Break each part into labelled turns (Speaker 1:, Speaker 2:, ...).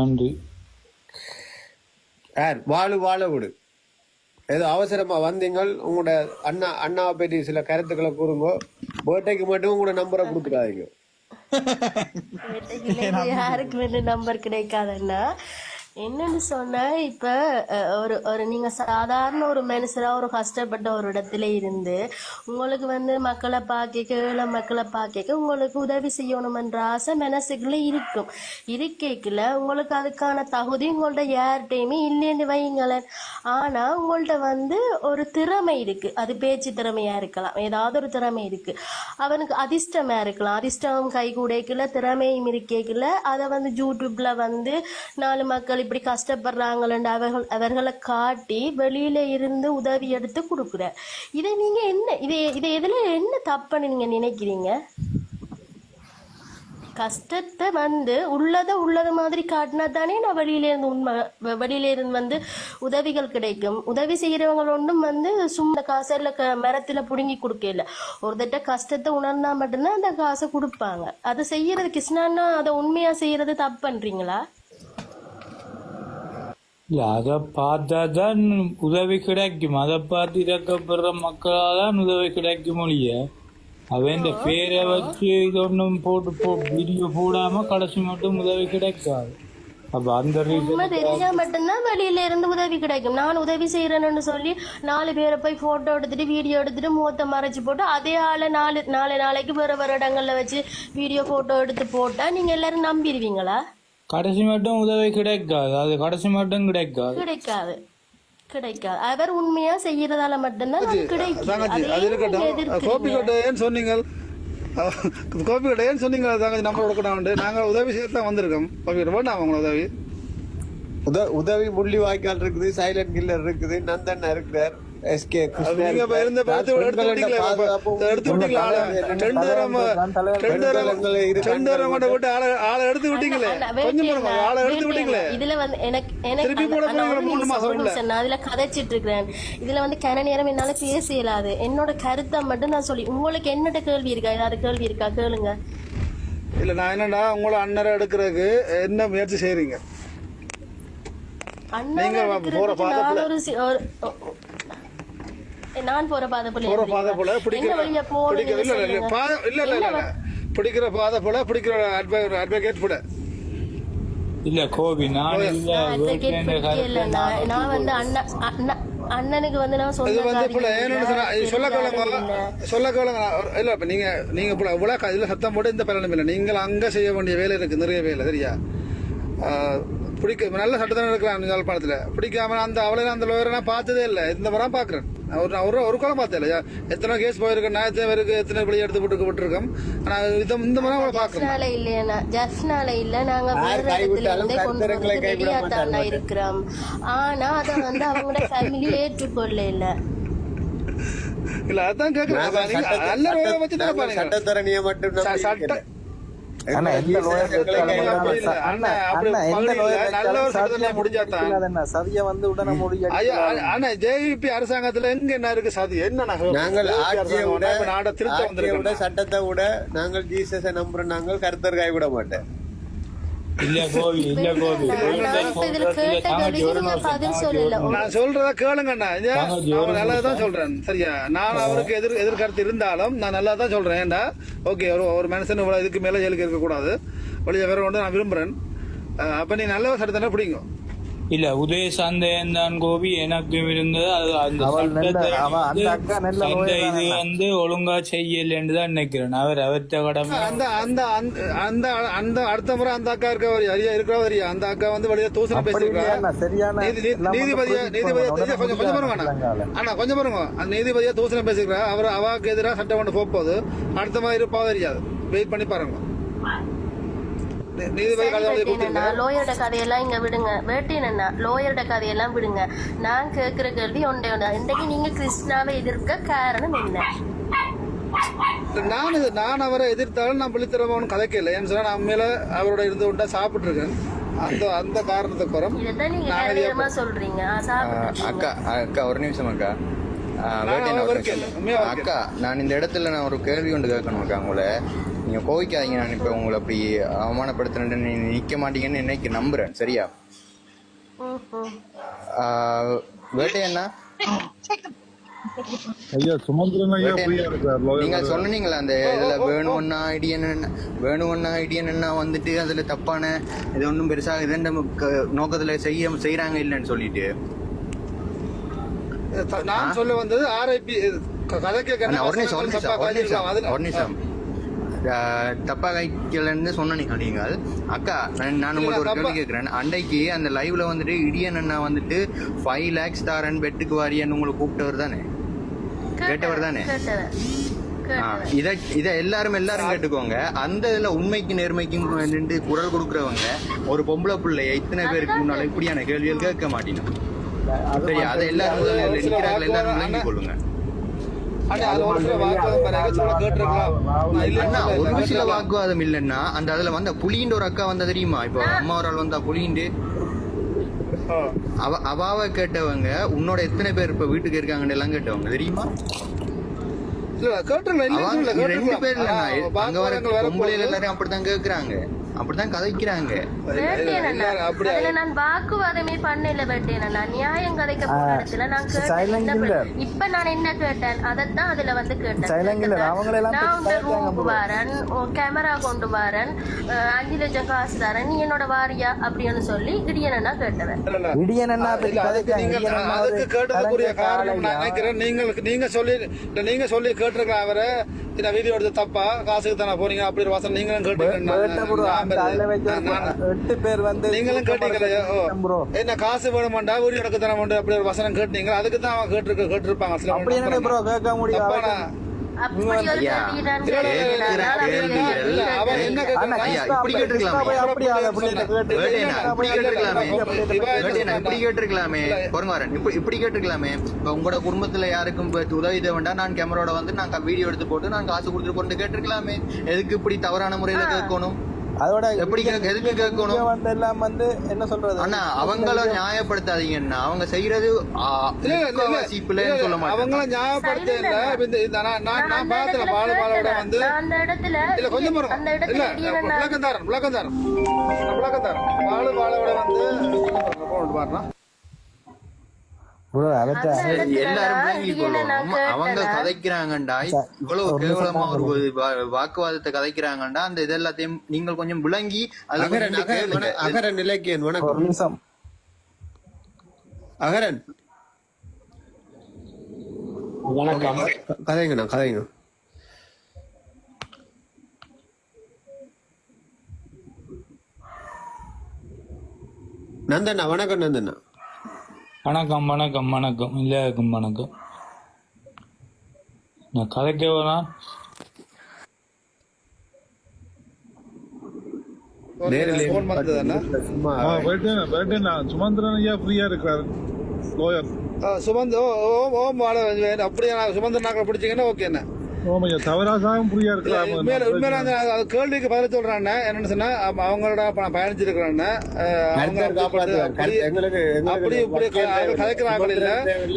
Speaker 1: நன்றி.
Speaker 2: வாழ விடு. ஏதோ அவசரமா வந்தீங்கள், உங்களோட அண்ணாவை பற்றி சில கருத்துக்களை கூறுங்க. பேட்டைக்கு மட்டும் உங்களோட நம்பரை கொடுத்துடாதீங்க.
Speaker 3: யாருக்கு வேணும் நம்பர் கிடைக்காதுன்னா என்னன்னு சொன்னா, இப்ப ஒரு நீங்க சாதாரண ஒரு மனுஷரா ஒரு கஷ்டப்பட்ட ஒரு இடத்துல இருந்து உங்களுக்கு மக்களை பார்க்க, ஏழை மக்களை பார்க்க உங்களுக்கு உதவி செய்யணும்ன்ற ஆசை மனசுக்குள்ள இருக்கும். இருக்கைக்குள்ள உங்களுக்கு அதுக்கான தகுதி உங்கள்ட்ட யார்கிட்டையுமே இல்லைன்னு வைங்களேன். ஆனா உங்கள்ட்ட ஒரு திறமை இருக்கு. அது பேச்சு திறமையா இருக்கலாம், ஏதாவது ஒரு திறமை இருக்கு. அவனுக்கு அதிர்ஷ்டமா இருக்கலாம், அதிர்ஷ்டம் கை கூடைக்குள்ள திறமையும் இருக்கேக்குள்ள அதை யூடியூப்ல 4 மக்கள் இப்படி கஷ்டப்படுறாங்கள அவர்களை காட்டி வெளியில இருந்து உதவி எடுத்து கொடுக்குற. இதை நீங்க என்ன இதை எதுல என்ன தப்புன்னு நீங்க நினைக்கிறீங்க? கஷ்டத்தை உள்ளத மாதிரி காட்டினா தானே நான் வெளியில இருந்து உதவிகள் கிடைக்கும். உதவி செய்யறவங்க ஒன்றும் சும்மா காசுல மரத்துல புடுங்கி கொடுக்கல. ஒரு தட்ட கஷ்டத்தை உணர்ந்தா மட்டும்தான் அந்த காசை கொடுப்பாங்க. அதை செய்யறது கிருஷ்ணான்னா அதை உண்மையா செய்யறது தப்பு பண்றீங்களா?
Speaker 1: இல்ல, அதை பார்த்தாதான் உதவி கிடைக்கும். அதை பார்த்து இறக்கப்படுற மக்களாதான் உதவி கிடைக்கும் ஒழிய அவன் பேரை வச்சு இது ஒன்றும் வீடியோ போடாம கடைசி மட்டும் உதவி கிடைக்காது. அப்ப அந்த
Speaker 3: தெரிஞ்சா மட்டும்தான் வெளியில இருந்து உதவி கிடைக்கும். நான் உதவி செய்யறேன்னு சொல்லி 4 பேரை போய் போட்டோ எடுத்துட்டு வீடியோ எடுத்துட்டு முகத்தை மறைச்சு போட்டு அதே ஆளை நாளைக்கு வேற இடங்கள்ல வச்சு வீடியோ போட்டோ எடுத்து போட்டா நீங்க எல்லாரும் நம்பிடுவீங்களா?
Speaker 1: கடைசி மட்டும் உதவி கிடைக்காது. அது கடைசி மட்டும் கிடைக்காது.
Speaker 3: அவர் உண்மையா செய்யறதால மட்டும்தான்
Speaker 4: சொன்னீங்க. கோபி கடை ஏன் சொன்னீங்க? நம்பர் கொடுக்கணும். நாங்க உதவி செய்யத்தான் வந்திருக்கோம். வேண்டாம் உங்களை
Speaker 2: உதவி முள்ளி வாய்க்கால் இருக்குது, சைலண்ட் கில்லர் இருக்குது, நந்தண்ணா இருக்கிறார், SK
Speaker 3: அதுல கதைச்சிட்டு இருக்கிறேன். இதுல கன நேரம் என்னால பேச இயலாது. என்னோட கருத்தை மட்டும் நான் சொல்லி, உங்களுக்கு என்னட்ட கேள்வி இருக்கா? ஏதாவது கேள்வி இருக்கா? கேளுங்க.
Speaker 4: இல்ல, நான் என்னடா உங்களை அண்ணரை எடுக்கிறதுக்கு என்ன முயற்சி செய்யறீங்க?
Speaker 3: நான் போற பாதை
Speaker 4: போல பிடிக்கிற பாதை போல பிடிக்கிற அட்வொகேட் போல
Speaker 1: இல்ல கோபி. நான்
Speaker 3: அண்ணனுக்கு நான்
Speaker 4: சொல்ல இல்ல. இப்ப நீங்க இதுல சத்தம் போட்டு இந்த பலனும் இல்லை. நீங்கள் அங்க செய்ய வேண்டிய வேலை இருக்கு, நிறைய வேலை. சரியா? நல்ல சட்டத்தான இருக்கலாம் யாழ்ப்பாணத்துல. பிடிக்காம அந்த லோயரை நான் பார்த்ததே இல்லை. இந்த முறை பாக்குறேன். ஒரு காலம் பார்த்தேன் இல்லையா? எத்தனை கேஸ் போயிருக்கேன், நான் எத்தனை பேருக்கு எத்தனை பிள்ளை எடுத்து விட்டுருக்கோம். ஆனா இந்த முறை அவளை பாக்குறேன்.
Speaker 3: இல்ல நாங்க இருக்கிறோம். ஆனா அதை அவங்களோட ஃபேமிலி ஏற்றுக்கொள்ள இல்ல.
Speaker 4: இல்ல, அதான் கேக்குறேன். நல்ல லோயரை வச்சு
Speaker 2: சட்டத்தரணியை மட்டும்
Speaker 4: ஜேவிபி அரசாங்கத்துல எங்க என்ன இருக்கு சதி? என்ன
Speaker 2: நாங்கள் சட்டத்தை விட நாங்கள் ஜீசஸை நம்புறோம். நாங்கள் கர்த்தர் கை விட மாட்டேன்.
Speaker 4: நான் சொல்றத கேளுங்கண்ணா, நல்லதான் சொல்றேன். சரியா? நான் அவருக்கு எதிர்கருத்து இருந்தாலும் நான் நல்லதான் சொல்றேன். ஏண்டா ஓகே, ஒரு மனுஷன் இவ்வளவு இதுக்கு மேல ஜெயிலுக்கு இருக்க கூடாது, வெளியே வேற ஒன்று நான் விரும்புறேன். அப்ப நீ நல்ல சட்டத்தை பிடிங்க.
Speaker 1: இல்ல, உதய சந்தேகம் தான் கோபி எனக்கும் இருந்தது. இது ஒழுங்கா செய்யலன்னு தான் நினைக்கிறேன். அவர்கிட்ட கடமை
Speaker 4: அந்த அடுத்த முறை அந்த அக்கா இருக்கிற அந்த அக்கா வெளியே தூசணை பேசிருக்கா. நீதிபதியா கொஞ்சம் பாருங்க. அந்த நீதிபதியா தூசணை பேசிக்கிறா. அவர் அவாக்கு எதிராக சட்டம் கொண்டு போகுது. அடுத்த மாதிரி இருப்பா தெரியாது. வெயிட் பண்ணி பாருங்க.
Speaker 3: லோயரோட கதையெல்லாம் இங்க விடுங்க. வேட்டினா லோயரோட கதையெல்லாம் விடுங்க. நான் கேட்கிற கேள்வி ஒன்றே ஒன்று. இன்றைக்கு நீங்க கிருஷ்ணாவை எதிர்க்க காரணம் என்ன?
Speaker 4: நான் அவரை எதிர்த்தாலும் நான் பிள்ளைத்தரமான கதைக்கல. ஏன்னு சொன்னா நான் மேல அவரோட இருந்து விட்டா சாப்பிட்டு இருக்கேன். அந்த காரணத்துக்கு வரும்.
Speaker 3: இதான் நீங்க சொல்றீங்க.
Speaker 5: அக்கா ஒரு நிமிஷம் அக்கா. அக்கா, நான் இந்த இடத்துல நான் ஒரு கேள்வி ஒன்று கேட்கணும் அக்கா. உங்களை நீங்க கோவிக்காதீங்க. நான் இப்ப உங்களை அப்படி அவமானப்படுத்தினு நிக்க மாட்டீங்கன்னு இன்னைக்கு நம்புறேன். சரியா? வேட்டை என்ன
Speaker 4: ஐயா சுமந்திரன் ஐயா ஃப்ரீயா இருக்கார்.
Speaker 5: நீங்க சொன்னீங்களா அந்த இதுல வேணும்னா ஐடியன் என்ன வந்துட்டு அதுல தப்பான இது ஒன்றும் பெருசா இதண்ட நோக்கத்துல செய்யறாங்க இல்லைன்னு சொல்லிட்டு
Speaker 4: நான் சொல்ல வந்தது ஆர்ஐபி
Speaker 5: தப்பா கைக்கலன்னு சொன்னீங்க நீங்கள். அக்கா நான் உங்களுக்கு ஒரு கேள்வி கேட்கிறேன். அன்றைக்கு அந்த லைவ்ல வந்துட்டு இடியன் அண்ணா வந்துட்டு 5 lakhs தாரன் பெட்டுக்கு வாரியான்னு உங்களை கூப்பிட்டவர் தானே, கேட்டவர் தானே? இத எல்லாரும் கேட்டுக்கோங்க. அந்த இதுல உண்மைக்கு நேர்மைக்கும் குரல் கொடுக்கறவங்க ஒரு பொம்பளை பிள்ளைய இத்தனை பேருக்கு முன்னால இப்படியான கேள்விகள் கேட்க மாட்டேங்க. சரியா? அதை எல்லாரும் நிக்கிறார்கள், எல்லாரும் விளங்கிக் கொள்ளுங்க. ஒரு சில வாக்குவாதம் இல்லைன்னா அந்த அதுல வந்த புலின்ற ஒரு அக்கா வந்தா தெரியுமா? இப்போ அம்மா ஒரு ஆள் வந்தா புலிண்டு அவாவை கேட்டவங்க உன்னோட எத்தனை பேர் இப்ப வீட்டுக்கு இருக்காங்கன்னு எல்லாம் கேட்டவங்க தெரியுமா? 2 பேர் இல்ல, அங்க வர பொம்பளையில எல்லாரும் அப்படித்தான் கேக்குறாங்க, அப்படித்தான் கதைக்கிறாங்க.
Speaker 3: நான் வாக்குவாதமே பண்ணல. நியாயம் கதைக்க போன இடத்துல நான் இப்ப நான் என்ன கேட்டேன் அதைத்தான் அதுல வந்து கேட்டேன். நான் ரூமுக்கு வரேன், கேமரா கொண்டு வரேன், 5 லட்சம் காசு தரேன், நீ என்னோட வாரியா அப்படின்னு சொல்லி இடியனா கேட்டவன்.
Speaker 4: அதுக்கு கேட்டதுக்குரிய காரணம் நான் நினைக்கிறேன் நீங்க சொல்லி கேட்டிருக்கலாம். அவரை இந்த வீடியோ எடுத்து தப்பா காசுக்கு தானே போறீங்க அப்படி ஒரு வாசனை நீங்களும் கேட்டீங்க. நீங்களும் கேட்டீங்களா என்ன காசு வேணுமாண்டா வீடியோ எடுக்க தானே அப்படி ஒரு வசனம் கேட்டீங்க. அதுக்கு தான் அவன் கேட்டிருப்பாங்க.
Speaker 5: உங்களோட குடும்பத்துல யாருக்கும் உதவி வேண்டாம், நான் கேமராவோட வந்து நான் வீடியோ எடுத்து போட்டு நான் காசு கொடுத்துட்டு போட்டு கேட்டிருக்கலாமே. எதுக்கு இப்படி தவறான முறையில கேட்கணும்? அதோட எப்படி எதுக்கு கேட்கணும்? எல்லாம் வந்து என்ன சொல்றது அண்ணா, அவங்கள நியாயப்படுத்தாதீங்கன்னா அவங்க செய்யறது சொல்ல மாட்டாங்க. அவங்கள
Speaker 4: நியாயப்படுத்த நான் பாத்துல பாலோட வந்து இல்ல கொஞ்சம் விளக்கந்தாரன் பாலோட வந்து பாருனா
Speaker 5: எல்லாரும் அவங்க கதைக்கிறாங்கண்டா, இவ்வளவு கேவலமா ஒரு வாக்குவாதத்தை கதைக்கிறாங்கண்டா, அந்த இது எல்லாத்தையும் நீங்கள் கொஞ்சம் விளங்கி
Speaker 2: அகரன் இலக்கியன் வணக்கம். அகரன் கதைங்க. நந்தண்ணா வணக்கம். நந்தண்ணா
Speaker 1: வணக்கம். எல்லாருக்கும் வணக்கம். நான் கதைக்க வேணாம்.
Speaker 4: சுமந்திரன் ஐயா ஃப்ரீயா இருக்காரு. அப்படியே சுமந்திரன் பிடிச்சீங்கன்னா ஓகே. என்ன கேள்விக்கு பதில் சொல்றாங்க. என்னன்னு சொன்னா அவங்களோட பயணிச்சிருக்கிறாங்க, அப்படி இப்படி கதைக்கிறாங்க. இல்ல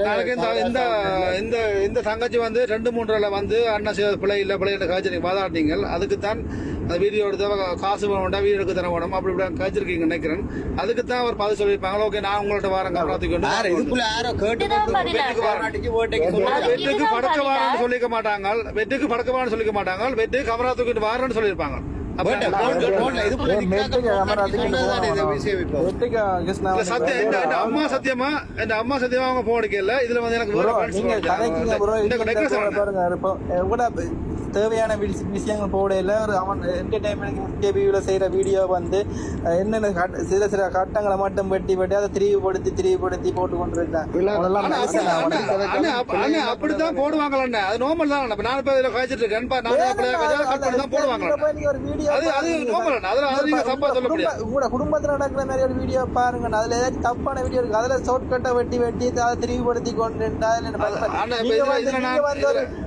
Speaker 4: நாளைக்கு இந்த தங்கச்சி வந்து 2-3 வந்து அண்ணா பிள்ளை காய்ச்சி வாதாடினீங்க. அதுக்குத்தான் வீடியோ எடுத்து காசு வேண்டாம், வீடியோ எடுக்க தர வேணும் அப்படி இப்படி காய்ச்சிருக்கீங்க நினைக்கிறேன். அதுக்குத்தான் அவர் பதில் சொல்லியிருப்பாங்க. ஓகே நான் உங்கள்ட்ட வாரம் காப்பாத்திக்கொண்டு வெட்டுக்கு படக்க வாரன்னு சொல்லிக்க மாட்டாங்க, வெட்டுக்கு படக்கவான்னு சொல்லிக்க மாட்டாங்க, வெட்டு கமரா தூக்கிட்டு வாரன்னு சொல்லியிருப்பாங்க. அம்மா சத்தியமா அவங்க போடிக்கல. இதுல வந்து எனக்கு
Speaker 6: தேவையான விஷயங்கள் போடையில அவன் என்டர்டைன்மெண்ட் செய்யற வீடியோ வந்து என்னென்ன சில கட்டங்களை மட்டும் வெட்டி அதை திரிவுபடுத்தி போட்டு கொண்டிருக்கான்.
Speaker 4: அப்படித்தான் போடுவாங்களா? அது நோமல் தான். நான் இப்ப காய்ச்சிட்டு இருக்கேன் போடுவாங்க.
Speaker 6: உங்களோட குடும்பத்துல நடக்கிற மாதிரி ஒரு வீடியோ பாருங்க. அதுல ஏதாச்சும் தப்பான வீடியோ இருக்கு, அதுல ஷார்ட் கட்டை வெட்டி அதை திரிவுபடுத்தி கொண்டு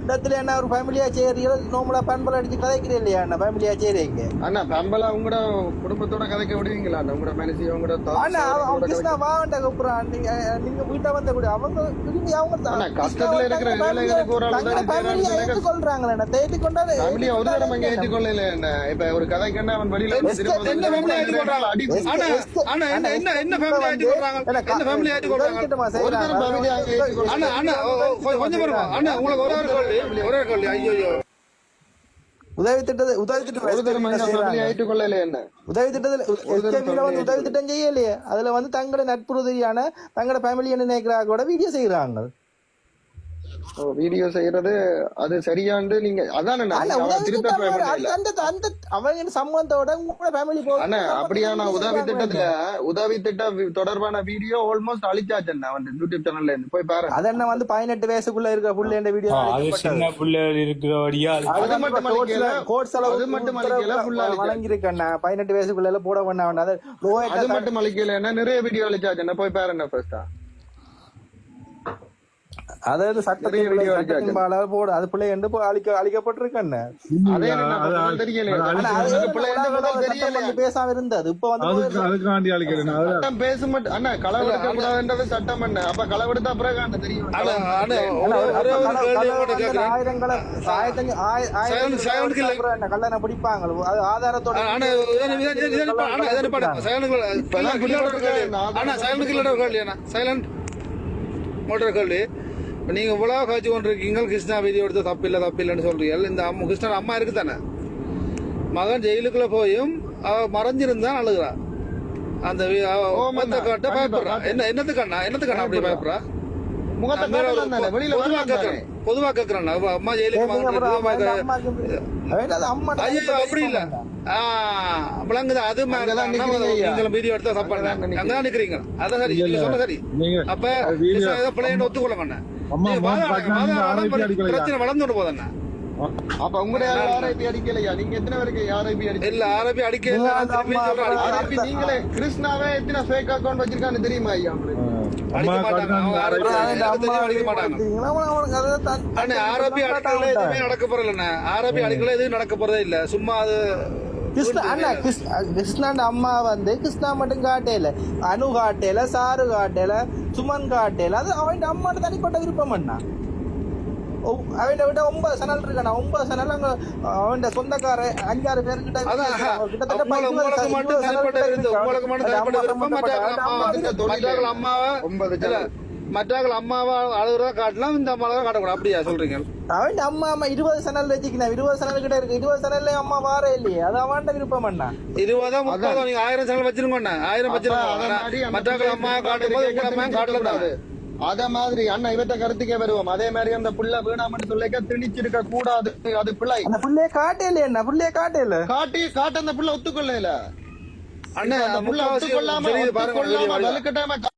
Speaker 6: இடத்துல என்ன ஒரு ஃபேமிலியா செய்யறீங்க, நோம்பலா பண்பல அடிச்சு கதைக்கிறேன் இல்லையா அண்ணா ஃபேமிலியா சேரீங்க
Speaker 5: அண்ணா பம்பலா உங்களோட குடும்பத்தோட கதைக்க விடுவீங்களா உங்களோட மனசு உங்களோட
Speaker 6: அண்ணா அவன் கிருஷ்ணா வாண்ட கூப்பிடுறான் நீங்க வீட்டை வந்த கூட அவங்க திரும்பி அவங்க
Speaker 5: கஷ்டத்துல இருக்கிற ஏழைகளுக்கு ஒரு
Speaker 6: ஏற்றுக்கொள்றாங்களே தேடி கொண்டாரு
Speaker 5: ஃபேமிலியா ஒரு தடவை அங்க ஏற்றுக்கொள்ளல என்ன இப்ப ஒரு கதைக்குன்னா அவன் வெளியில
Speaker 4: என்ன ஃபேமிலி ஆயிட்டு கொள்றாங்க அண்ணா என்ன ஃபேமிலி ஆயிட்டு கொள்றாங்க என்ன ஃபேமிலி ஆயிட்டு கொள்றாங்க
Speaker 5: ஒரு தடவை ஃபேமிலியா அங்க ஏற்றுக்கொள்ள
Speaker 4: அண்ணா கொஞ்சம் பாருங்க அண்ணா உங்களுக்கு ஒரே கேள்வி ஐயோ
Speaker 6: உதவி திட்டம்
Speaker 5: ஒரு தடவை ஃபேமிலியா ஏற்றுக்கொள்ளல என்ன
Speaker 6: உதவி திட்டத்தில் வந்து உதவி திட்டம் செய்யலையே அதுல வந்து தங்களோட நட்புறுதியான தங்களோட ஃபேமிலி என்ன நினைக்கிறாங்க கூட வீடியோ செய்யறாங்க
Speaker 5: வீடியோ செய்யறது அது சரியாண்டு நீங்க அதான
Speaker 6: அவங்க சம்பந்தோட உங்களோட ஃபேமிலி
Speaker 5: அப்படியான உதவி திட்டம் தொடர்பான வீடியோ ஆல்மோஸ்ட் அழிச்சாச்சு அவன் யூடியூப் சேனல்ல இருந்து போய் பாருங்க
Speaker 6: அது என்ன வந்து 18 வயசுக்குள்ள இருக்க புள்ள வீடியோ
Speaker 1: சின்ன பிள்ளைகள் இருக்கிறபடியா
Speaker 5: அது மட்டும்
Speaker 6: வழங்கிருக்கண்ணா 18 வயசுக்குள்ள போட வேண்டாம்
Speaker 5: அது மட்டும் அழிக்கல நிறைய வீடியோ அழிச்சாச்சு போய் பாருங்க ஃபர்ஸ்டா
Speaker 6: அதாவது சட்டத்தின் போட அது பிள்ளை என்று அழிக்கப்பட்டிருக்கண்ண பேசாம இருந்தது இப்ப வந்து
Speaker 5: பேச மாட்டேன் அண்ணா களவெடுக்க கூடாதுன்றது சட்டம் என்ன அப்ப களவெடுத்த பிறகு தெரியும்
Speaker 6: ஆயிரங்களை கல்லணை பிடிப்பாங்க அது ஆதாரத்தோட
Speaker 4: மோட்டர் கேள்வி இப்போ நீங்கள் இவ்வளோ காய்ச்சி கொண்டிருக்கீங்க கிருஷ்ணா வீடியோ எடுத்து தப்பில்லைன்னு சொல்றீங்க இந்த கிருஷ்ணன் அம்மா இருக்கு தானே மகன் ஜெயிலுக்குள்ள போயும் அவ மறைஞ்சிருந்தான் அழுகுறா அந்த காட்ட பயப்படுறா என்னத்துக்கண்ணா அப்படி பயப்படுறா பொதுவா கேக்குறான் அம்மா ஜெயிலுக்கு அப்படி இல்ல விளங்குதா அது நீங்களும் வீடியோ எடுத்தா தப்பாங்க அங்கதான் நிக்கிறீங்க அதான் சரி நீங்க சொன்ன சரி அப்ப பிள்ளைன்னு ஒத்துக்கொள்ள மாட்டேன் பிரச்சனை வளர்ந்துட்டு போதண்ணா
Speaker 5: அப்ப உங்களுடைய ஆர்ஐபி அடிக்கலையா நீங்க எத்தனை பேருக்கு ஆர்ஐபி அடிக்கல
Speaker 4: இல்ல ஆர்ஐபி அடிக்கல
Speaker 5: ஆர்ஐபி நீங்களே கிருஷ்ணாவே எத்தனை ஃபேக் அக்கவுண்ட் வச்சிருக்கான்னு தெரியுமா ஐயா
Speaker 4: அடிக்க மாட்டாங்க ஆர்ஐபி அடிக்கல எதுவுமே நடக்க போறல ஆர்ஐபி அடிக்கல எதுவும் நடக்க போறதே இல்ல சும்மா அது
Speaker 6: கிருஷ்ணாண்ட அம்மா வந்து கிருஷ்ணா மட்டும் காட்டேல அனு காட்டேல சாரு காட்டேல சுமன் காட்டேல அது அவன் அம்மாட்ட தனிப்பட்ட விருப்பம் அண்ணா அவன் விட 9 சேனல் இருக்கானா 9 சேனல் அங்க அவன் சொந்தக்கார 5-6 பேருக்கிட்ட
Speaker 4: மற்றாக்கள் அம்மாவா அழுகுறதா காட்டலாம் இந்த அம்மாவை காட்டக்கூடாது அப்படியா சொல்றீங்க
Speaker 6: அவன் அம்மா 20 சேனல் வச்சுக்கணும் 20 சேனல் கிட்ட இருக்கு 20 சேனல்ல அம்மா வார இல்லையே அது அவன்கிட்ட விருப்பம் அண்ணா
Speaker 4: 20 30 நீங்க 1000 சேனல் வச்சிருக்கோண்ணா 1000 வச்சிருக்கோம் மற்றாக்கள் அம்மா காட்டும்போது
Speaker 5: அத மாதிரி அண்ணா இவற்ற கருத்துக்கே வருவோம் அதே மாதிரி அந்த புள்ள வீணாமன்னு சொல்லிக்க திணிச்சிருக்க கூடாது அது பிள்ளை
Speaker 6: அந்த புள்ளைய காட்டல என்ன புள்ளைய காட்டல
Speaker 5: காட்ட அந்த புள்ள ஒத்துக்கொள்ளல
Speaker 4: அண்ணா
Speaker 5: அந்த புள்ள ஒத்துக்கொள்ளாம வலுக்கட்டாம